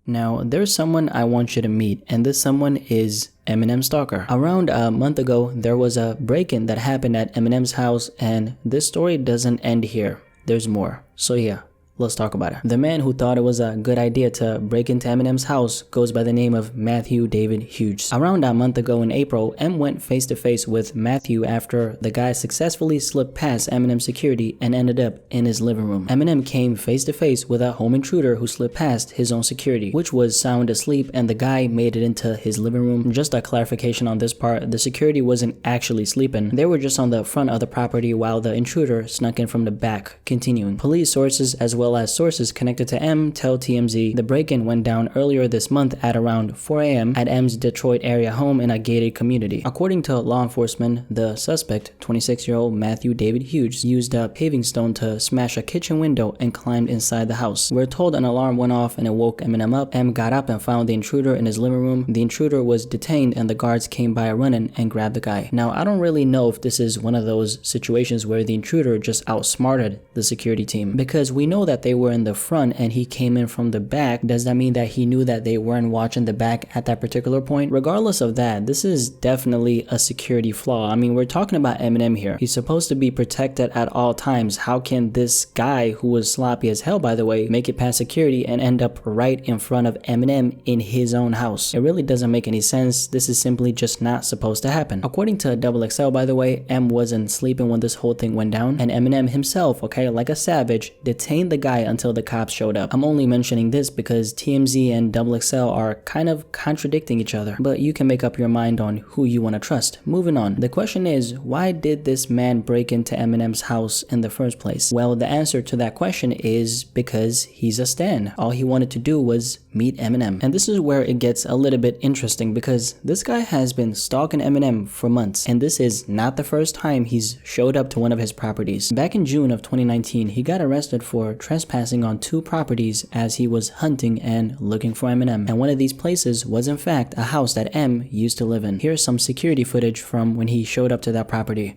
Now, there's someone I want you to meet, and this someone is Eminem Stalker. Around a month ago, there was a break-in that happened at Eminem's house, and this story doesn't end here. There's more. So yeah, let's talk about it. The man who thought it was a good idea to break into Eminem's house goes by the name of Matthew David Hughes. Around a month ago in April, M went face to face with Matthew after the guy successfully slipped past Eminem's security and ended up in his living room. Eminem came face to face with a home intruder who slipped past his own security, which was sound asleep, and the guy made it into his living room. Just a clarification on this part, the security wasn't actually sleeping. They were just on the front of the property while the intruder snuck in from the back. Continuing. Police sources as well as sources connected to M tell TMZ the break-in went down earlier this month at around 4 a.m. at M's Detroit area home in a gated community. According to law enforcement, the suspect, 26-year-old Matthew David Hughes, used a paving stone to smash a kitchen window and climbed inside the house. We're told an alarm went off and it woke Eminem up. M got up and found the intruder in his living room. The intruder was detained and the guards came by running and grabbed the guy. Now, I don't really know if this is one of those situations where the intruder just outsmarted the security team, because we know that they were in the front and he came in from the back. Does that mean that he knew that they weren't watching the back at that particular point? Regardless of that, this is definitely a security flaw. I mean, we're talking about Eminem here. He's supposed to be protected at all times. How can this guy, who was sloppy as hell by the way, make it past security and end up right in front of Eminem in his own house? It really doesn't make any sense. This is simply just not supposed to happen. According to XXL, by the way, M wasn't sleeping when this whole thing went down, and Eminem himself, okay, like a savage, detained the guy until the cops showed up. I'm only mentioning this because TMZ and XXL are kind of contradicting each other, but you can make up your mind on who you want to trust. Moving on. The question is, why did this man break into Eminem's house in the first place? Well, the answer to that question is because he's a stan. All he wanted to do was meet Eminem. And this is where it gets a little bit interesting, because this guy has been stalking Eminem for months, and this is not the first time he's showed up to one of his properties. Back in June of 2019, he got arrested for trespassing on 2 properties as he was hunting and looking for Eminem, and one of these places was in fact a house that M used to live in. Here's some security footage from when he showed up to that property.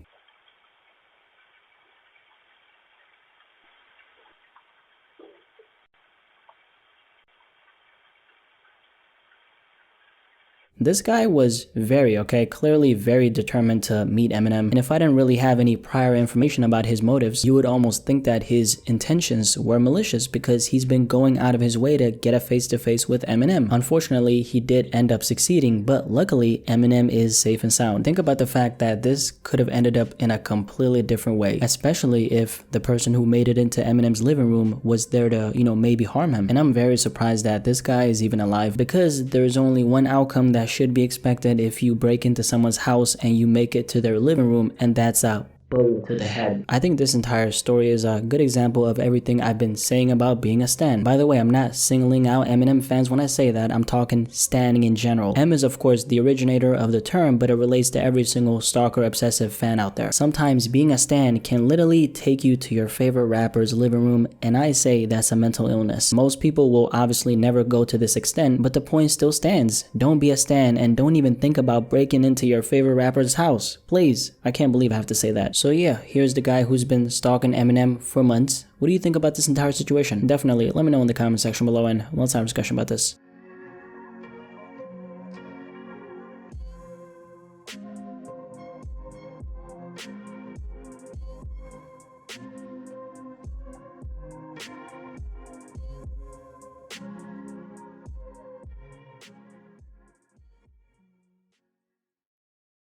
This guy was clearly very determined to meet Eminem, and if I didn't really have any prior information about his motives, you would almost think that his intentions were malicious, because he's been going out of his way to get a face-to-face with Eminem. Unfortunately, he did end up succeeding, but luckily, Eminem is safe and sound. Think about the fact that this could have ended up in a completely different way, especially if the person who made it into Eminem's living room was there to, maybe harm him. And I'm very surprised that this guy is even alive, because there's only one outcome that should be expected if you break into someone's house and you make it to their living room, and that's a bullet to the head. I think this entire story is a good example of everything I've been saying about being a stan. By the way, I'm not singling out Eminem fans when I say that. I'm talking standing in general. M is of course the originator of the term, but it relates to every single stalker obsessive fan out there. Sometimes being a stan can literally take you to your favorite rapper's living room, and I say that's a mental illness. Most people will obviously never go to this extent, but the point still stands. Don't be a stan, and don't even think about breaking into your favorite rapper's house. Please. I can't believe I have to say that. So yeah, here's the guy who's been stalking Eminem for months. What do you think about this entire situation? Definitely let me know in the comment section below, and let's have a discussion about this.